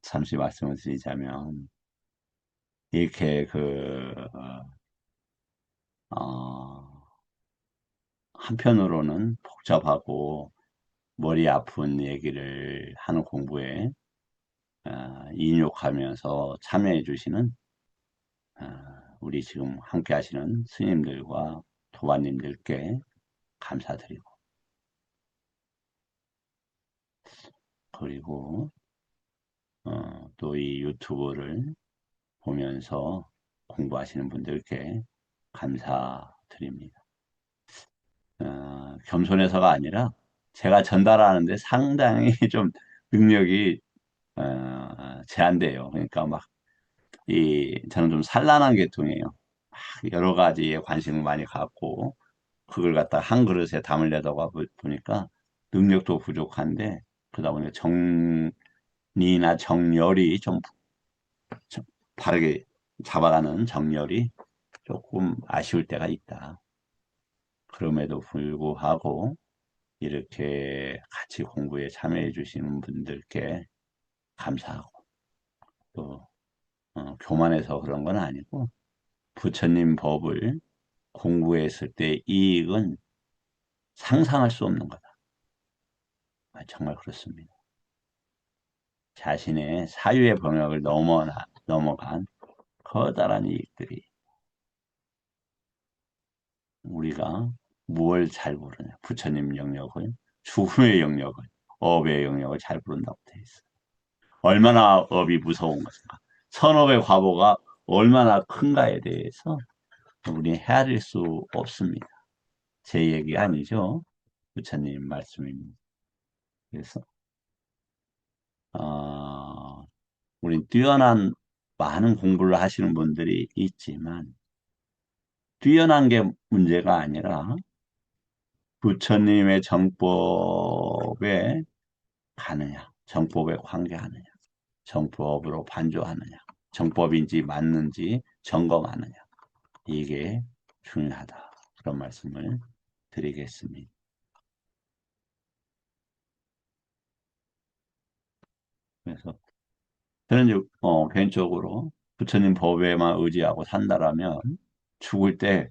잠시 말씀을 드리자면 이렇게 어, 한편으로는 복잡하고 머리 아픈 얘기를 하는 공부에 인욕하면서 참여해 주시는 우리 지금 함께 하시는 스님들과 도반님들께 감사드리고 그리고 또 이 유튜브를 보면서 공부하시는 분들께 감사드립니다. 겸손해서가 아니라 제가 전달하는데 상당히 좀 능력이 제한돼요. 그러니까 저는 좀 산란한 계통이에요. 여러 가지에 관심을 많이 갖고 그걸 갖다 한 그릇에 담으려다가 보니까 능력도 부족한데 그러다 보니까 정리나 정열이 좀 바르게 잡아가는 정열이 조금 아쉬울 때가 있다. 그럼에도 불구하고 이렇게 같이 공부에 참여해 주시는 분들께 감사하고 또 교만해서 그런 건 아니고 부처님 법을 공부했을 때 이익은 상상할 수 없는 거다. 정말 그렇습니다. 자신의 사유의 범역을 넘어간 커다란 이익들이 우리가 무엇을 잘 부르냐. 부처님 영역을, 죽음의 영역을, 업의 영역을 잘 부른다고 돼 있어. 얼마나 업이 무서운 것인가. 선업의 과보가 얼마나 큰가에 대해서 우리 헤아릴 수 없습니다. 제 얘기 아니죠. 부처님 말씀입니다. 그래서 어, 우린 뛰어난 많은 공부를 하시는 분들이 있지만 뛰어난 게 문제가 아니라 부처님의 정법에 가느냐, 정법에 관계하느냐, 정법으로 반조하느냐, 정법인지 맞는지 점검하느냐. 이게 중요하다. 그런 말씀을 드리겠습니다. 그래서 저는 이제 개인적으로 부처님 법에만 의지하고 산다라면 죽을 때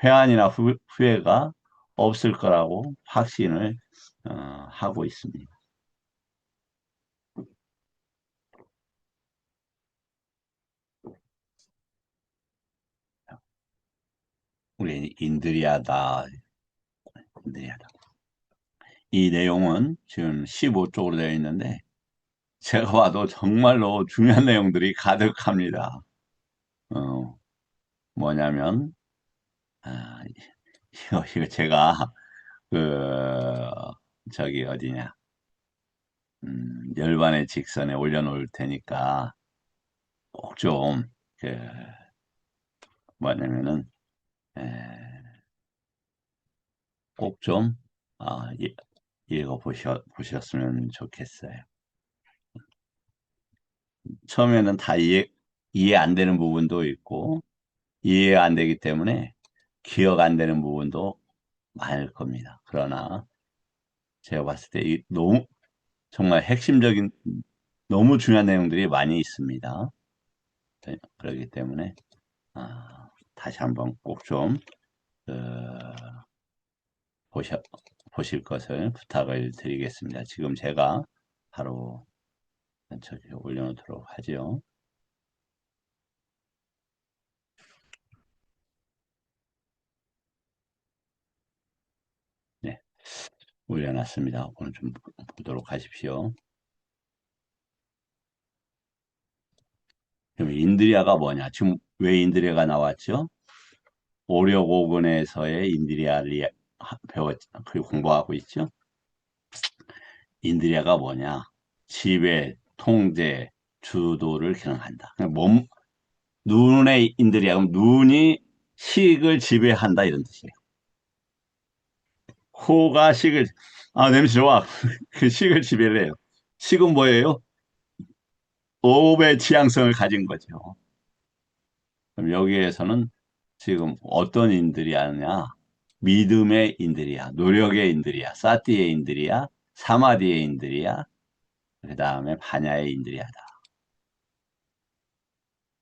회한이나 후회가 없을 거라고 확신을 하고 있습니다. 우리 인드리아다, 인드리아다. 이 내용은 지금 15쪽으로 되어 있는데 제가 봐도 정말로 중요한 내용들이 가득합니다. 어, 뭐냐면 아, 이거 제가 그 저기 어디냐 열반의 직선에 올려놓을 테니까 꼭 좀 그 뭐냐면은 꼭 좀 보셨으면 좋겠어요. 처음에는 다 이해 안 되는 부분도 있고 이해가 안 되기 때문에 기억 안 되는 부분도 많을 겁니다. 그러나 제가 봤을 때 너무 정말 핵심적인 너무 중요한 내용들이 많이 있습니다. 그렇기 때문에 다시 한번 꼭 좀 보셔, 보실 것을 부탁을 드리겠습니다. 지금 제가 바로 저기 올려놓도록 하죠. 네, 올려놨습니다. 오늘 좀 보도록 하십시오. 그럼 인드리아가 뭐냐? 지금 왜 인드리아가 나왔죠? 오력오근에서의 인드리아를 그 공부하고 있죠? 인드리아가 뭐냐? 지배, 통제, 주도를 기능한다. 그러니까 눈의 인드리아, 그럼 눈이 식을 지배한다 이런 뜻이에요. 코가 식을, 냄새 좋아. 그 식을 지배를 해요. 식은 뭐예요? 오업의 지향성을 가진 거죠. 그럼 여기에서는 지금 어떤 인들이냐? 믿음의 인들이야, 노력의 인들이야, 사티의 인들이야, 사마디의 인들이야, 그 다음에 파냐의 인들이야다.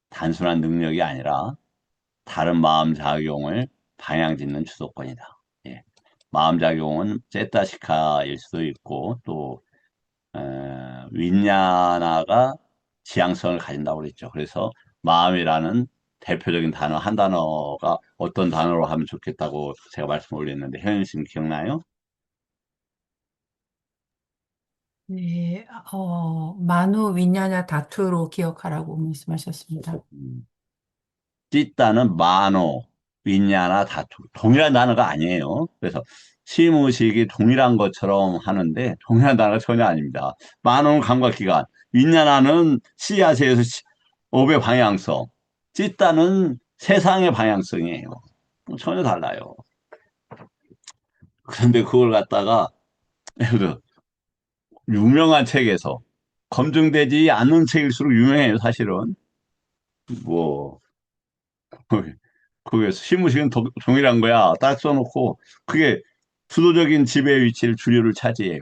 단순한 능력이 아니라 다른 마음 작용을 방향짓는 주도권이다. 예. 마음 작용은 제타시카일 수도 있고 또 윈냐나가 지향성을 가진다고 그랬죠. 그래서 마음이라는 대표적인 단어 한 단어가 어떤 단어로 하면 좋겠다고 제가 말씀 올렸는데 현현 씨는 기억나요? 네, 만우 윈냐냐 다투로 기억하라고 말씀하셨습니다. 음. 찢다는 만호, 윈냐나 다투 동일한 단어가 아니에요. 그래서 시무식이 동일한 것처럼 하는데 동일한 단어가 전혀 아닙니다. 만호는 감각기관, 윈냐나는 씨앗에서 업의 방향성, 찢다는 세상의 방향성이에요. 전혀 달라요. 그런데 그걸 갖다가 예를 들어 유명한 책에서 검증되지 않는 책일수록 유명해요, 사실은. 뭐 그게 시무식은 동일한 거야. 딱 써놓고 그게 주도적인 지배 위치를 주류를 차지해요.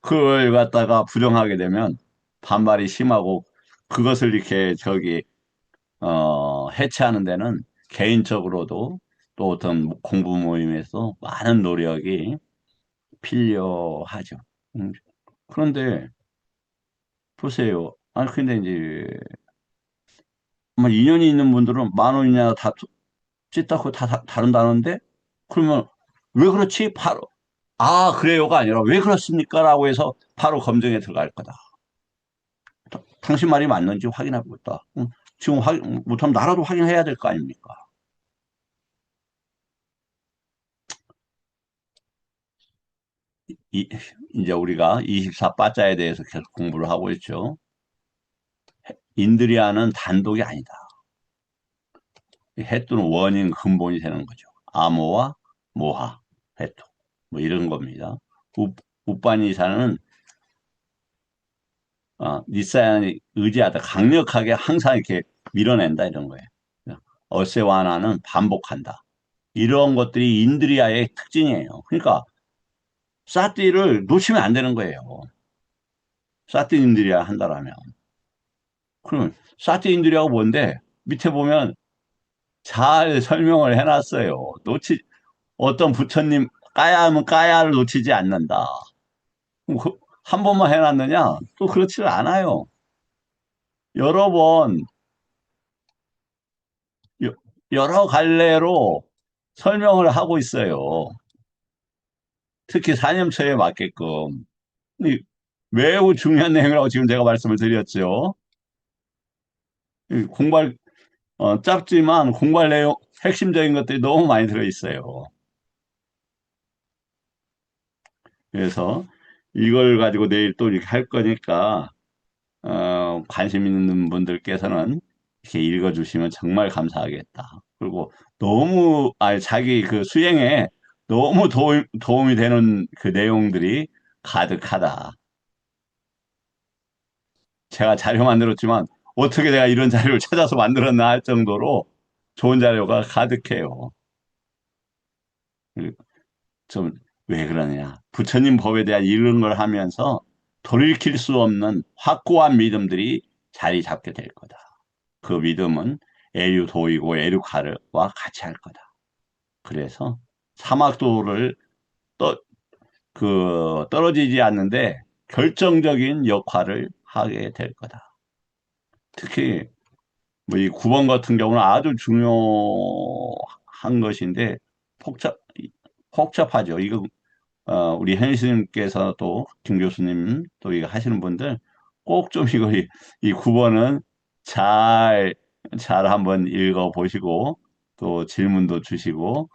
그걸 갖다가 부정하게 되면 반발이 심하고 그것을 이렇게 해체하는 데는 개인적으로도 또 어떤 공부 모임에서 많은 노력이 필요하죠. 그런데 보세요. 아니 근데 이제 뭐 인연이 있는 분들은 만 원이냐 다 찢다고 다른다는데 그러면 왜 그렇지? 바로 그래요가 아니라 왜 그렇습니까? 라고 해서 바로 검증에 들어갈 거다. 당신 말이 맞는지 확인해보겠다. 지금 못하면 나라도 확인해야 될 거 아닙니까? 이제 우리가 24빠자에 대해서 계속 공부를 하고 있죠. 인드리아는 단독이 아니다. 해투는 원인 근본이 되는 거죠. 암호와 모하, 해투. 뭐 이런 겁니다. 우빠니샤는 니사야니 의지하다. 강력하게 항상 이렇게 밀어낸다 이런 거예요. 어세와나는 반복한다. 이런 것들이 인드리아의 특징이에요. 그러니까 사티를 놓치면 안 되는 거예요. 사티 인드리아 한다라면. 그럼 사티 인드리아가 뭔데? 밑에 보면 잘 설명을 해놨어요. 어떤 부처님 까야 하면 까야를 놓치지 않는다. 한 번만 해놨느냐? 또 그렇지는 않아요. 여러 번, 여- 여러 갈래로 설명을 하고 있어요. 특히 사념처에 맞게끔. 이 매우 중요한 내용이라고 지금 제가 말씀을 드렸죠. 공부할, 짧지만 공부할 내용, 핵심적인 것들이 너무 많이 들어있어요. 그래서 이걸 가지고 내일 또 이렇게 할 거니까, 관심 있는 분들께서는 이렇게 읽어주시면 정말 감사하겠다. 그리고 자기 그 수행에 너무 도움이 되는 그 내용들이 가득하다. 제가 자료 만들었지만 어떻게 내가 이런 자료를 찾아서 만들었나 할 정도로 좋은 자료가 가득해요. 좀 왜 그러느냐. 부처님 법에 대한 이런 걸 하면서 돌이킬 수 없는 확고한 믿음들이 자리 잡게 될 거다. 그 믿음은 에류도이고 에류카르와 같이 할 거다. 그래서 사막도를 떠, 떨어지지 않는데 결정적인 역할을 하게 될 거다. 특히 뭐 이 9번 같은 경우는 아주 중요한 것인데 복잡 복잡하죠. 이거 우리 현수님께서 또 김 교수님 또 이거 하시는 분들 꼭 좀 이거 이 9번은 잘 잘 한번 읽어 보시고 또 질문도 주시고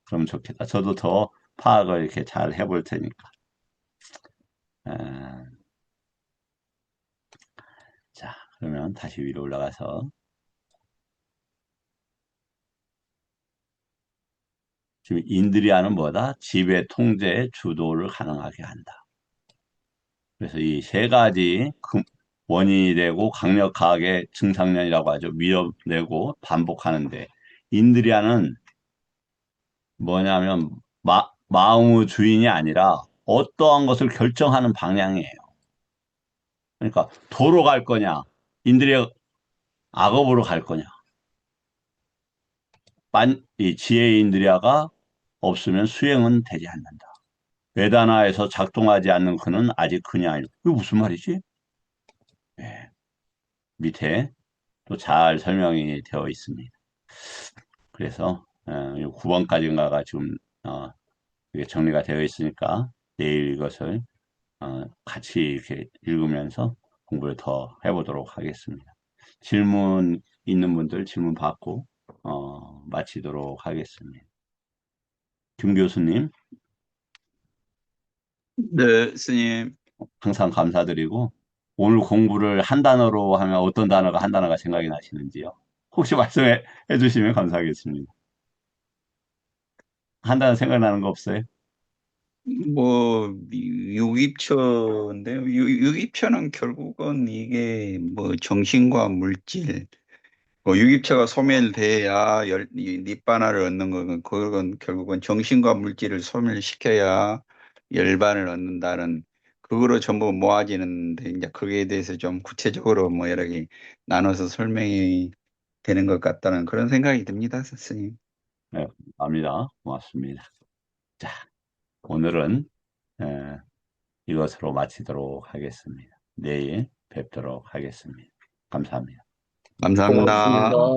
그럼 좋겠다. 저도 더 파악을 이렇게 잘 해볼 테니까. 아, 자, 그러면 다시 위로 올라가서 지금 인드리아는 뭐다? 지배, 통제, 주도를 가능하게 한다. 그래서 이 세 가지 원인이 되고 강력하게 증상련이라고 하죠. 밀어내고 반복하는데 인드리아는 뭐냐면 마음의 주인이 아니라 어떠한 것을 결정하는 방향이에요. 그러니까 도로 갈 거냐, 인드리아 악업으로 갈 거냐. 이 지혜의 인드리아가 없으면 수행은 되지 않는다. 베다나에서 작동하지 않는 그는 아직 그냐 아니고 이게 무슨 말이지? 예, 밑에 또 잘 설명이 되어 있습니다. 그래서 9번까지인가가 지금 이게 정리가 되어 있으니까 내일 이것을 같이 이렇게 읽으면서 공부를 더 해보도록 하겠습니다. 질문 있는 분들 질문 받고 마치도록 하겠습니다. 김 교수님 네, 스님. 항상 감사드리고 오늘 공부를 한 단어로 하면 어떤 단어가 한 단어가 생각이 나시는지요? 혹시 말씀해 주시면 감사하겠습니다. 한 단어 생각나는 거 없어요? 뭐, 유기초인데요. 유기초는 결국은 이게 뭐 정신과 물질, 뭐 유기초가 소멸돼야 니바나를 얻는 거건, 그건 결국은 정신과 물질을 소멸시켜야 열반을 얻는다는, 그거로 전부 모아지는데, 이제 거기에 대해서 좀 구체적으로 뭐 여러 개 나눠서 설명이 되는 것 같다는 그런 생각이 듭니다, 스님. 네, 감사합니다. 고맙습니다. 자, 오늘은 에, 이것으로 마치도록 하겠습니다. 내일 뵙도록 하겠습니다. 감사합니다. 감사합니다. 고맙습니다.